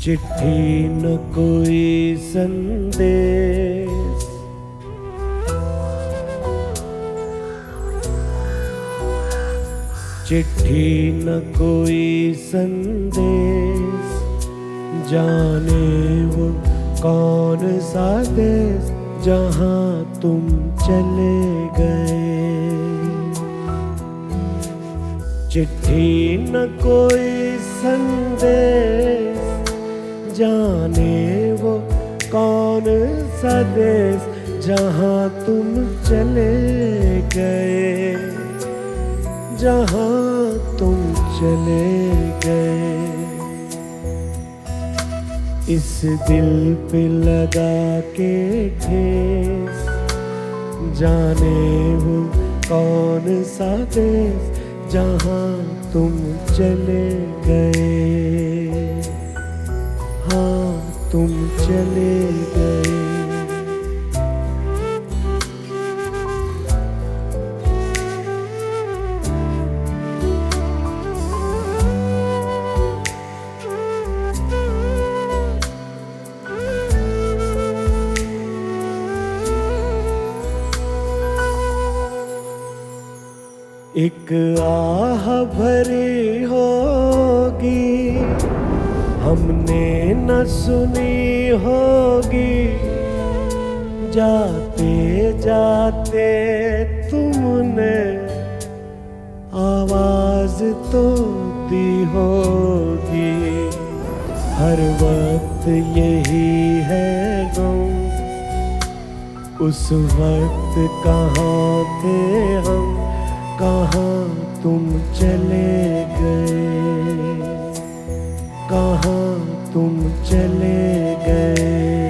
चिट्ठी न कोई संदेश, चिट्ठी न कोई संदेश, जाने वो कौन सा देश जहाँ तुम चले गए। चिट्ठी न कोई संदेश, जाने वो कौन सा देश जहाँ तुम चले गए, जहाँ तुम चले गए। इस दिल पे लगा के ठेस, जाने वो कौन सा देश जहाँ तुम चले गए, हाँ तुम चले गए। एक आह भरी होगी हमने न सुनी होगी, जाते जाते तुमने आवाज तो दी होगी। हर वक्त यही है गम, उस वक्त कहाँ थे हम, कहाँ तुम चले गए, कहाँ तुम चले गए।